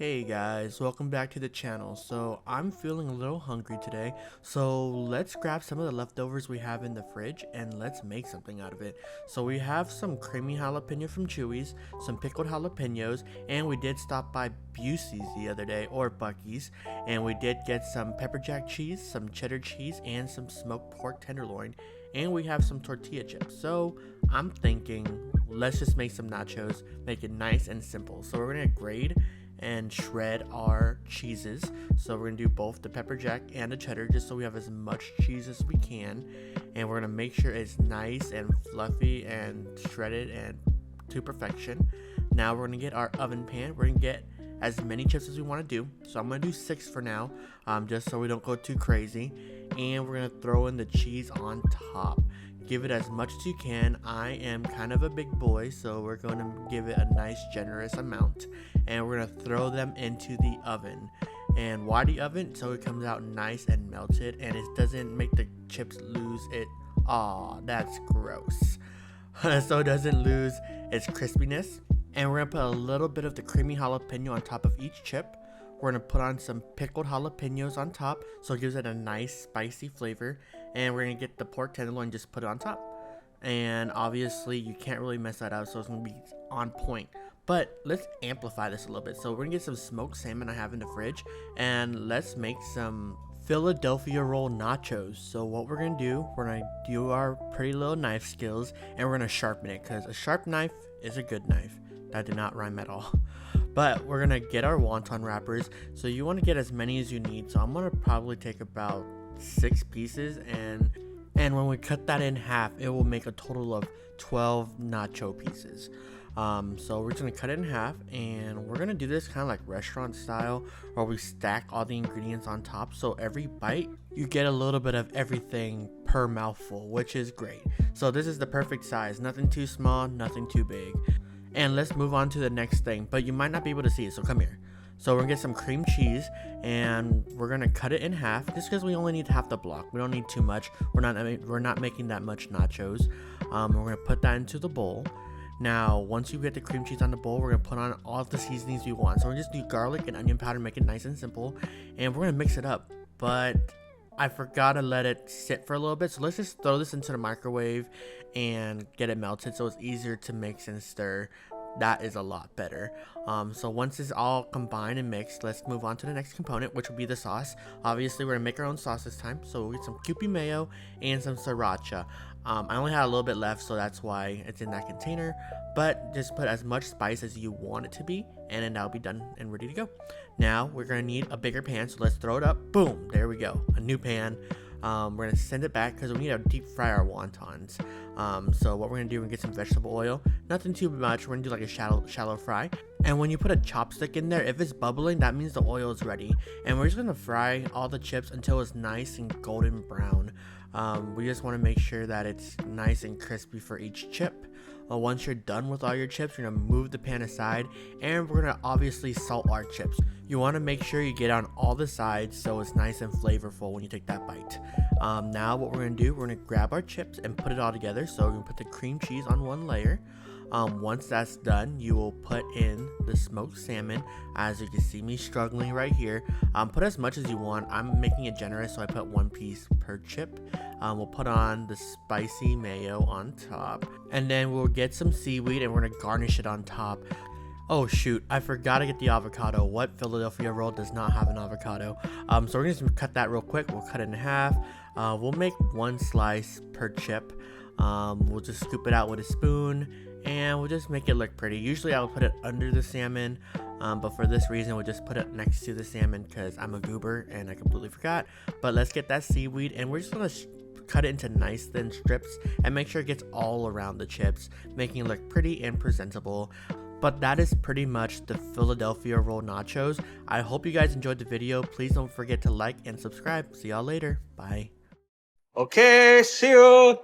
Hey guys, welcome back to the channel. So I'm feeling a little hungry today, so let's grab some of the leftovers we have in the fridge and let's make something out of it. So we have some creamy jalapeno from Chewy's, some pickled jalapenos, and we did stop by Busey's the other day, or Bucky's, and we did get some pepper jack cheese, some cheddar cheese, and some smoked pork tenderloin, and we have some tortilla chips. So I'm thinking let's just make some nachos, make it nice and simple. So we're gonna grade and shred our cheeses. So we're gonna do both the pepper jack and the cheddar just so we have as much cheese as we can, and we're gonna make sure it's nice and fluffy and shredded and to perfection. Now we're gonna get our oven pan. We're gonna get as many chips as we want to do, so I'm gonna do 6 for now, just so we don't go too crazy. And we're gonna throw in the cheese on top. Give it as much as you can. I am kind of a big boy, so we're going to give it a nice generous amount, and we're going to throw them into the oven. And why the oven? So it comes out nice and melted, and it doesn't make the chips lose it. Aw, that's gross. So it doesn't lose its crispiness. And we're going to put a little bit of the creamy jalapeno on top of each chip. We're going to put on some pickled jalapenos on top, so it gives it a nice spicy flavor. And we're going to get the pork tenderloin and just put it on top. And obviously you can't really mess that up, so it's going to be on point. But let's amplify this a little bit. So we're going to get some smoked salmon I have in the fridge, and let's make some Philadelphia Roll Nachos. So what we're going to do, we're going to do our pretty little knife skills, and we're going to sharpen it, because a sharp knife is a good knife. That did not rhyme at all. But we're gonna get our wonton wrappers. So you want to get as many as you need. So I'm gonna probably take about 6 pieces, and when we cut that in half, it will make a total of 12 nacho pieces. So we're just gonna cut it in half, and we're gonna do this kind of like restaurant style, where we stack all the ingredients on top. So every bite, you get a little bit of everything per mouthful, which is great. So this is the perfect size. Nothing too small, nothing too big. And let's move on to the next thing, but you might not be able to see it, so come here. So we're gonna get some cream cheese, and we're gonna cut it in half, just because we only need half the block. We don't need too much. We're not making that much nachos. We're gonna put that into the bowl. Now, once you get the cream cheese on the bowl, we're gonna put on all of the seasonings we want. So we're just do garlic and onion powder, make it nice and simple, and we're gonna mix it up. But I forgot to let it sit for a little bit, so let's just throw this into the microwave and get it melted so it's easier to mix and stir. That is a lot better. So once it's all combined and mixed, let's move on to the next component, which will be the sauce. Obviously we're gonna make our own sauce this time, so we'll get some Kewpie mayo and some sriracha. I only had a little bit left, so that's why it's in that container, but just put as much spice as you want it to be, and then that'll be done and ready to go. Now we're gonna need a bigger pan, so let's throw it up. Boom, there we go, a new pan. We're gonna send it back because we need to deep fry our wontons. So what we're gonna do, we're gonna get some vegetable oil, nothing too much. We're gonna do like a shallow fry, and when you put a chopstick in there, if it's bubbling, that means the oil is ready. And we're just gonna fry all the chips until it's nice and golden brown. We just want to make sure that it's nice and crispy for each chip. Once you're done with all your chips, you're gonna move the pan aside, and we're gonna obviously salt our chips. You want to make sure you get on all the sides so it's nice and flavorful when you take that bite. Now what we're gonna do, we're gonna grab our chips and put it all together. So we're gonna put the cream cheese on one layer. Once that's done, you will put in the smoked salmon. As you can see me struggling right here. Put as much as you want. I'm making it generous, so I put 1 piece per chip. We'll put on the spicy mayo on top, and then we'll get some seaweed, and we're gonna garnish it on top. Oh shoot, I forgot to get the avocado. What Philadelphia roll does not have an avocado? So we're gonna just cut that real quick. We'll cut it in half. We'll make 1 slice per chip. We'll just scoop it out with a spoon, and we'll just make it look pretty. Usually I'll put it under the salmon, but for this reason we'll just put it next to the salmon because I'm a goober and I completely forgot. But let's get that seaweed, and we're just gonna cut it into nice thin strips and make sure it gets all around the chips, making it look pretty and presentable. But that is pretty much the Philadelphia Roll Nachos. I hope you guys enjoyed the video. Please don't forget to like and subscribe. See y'all later. Bye. Okay, see you.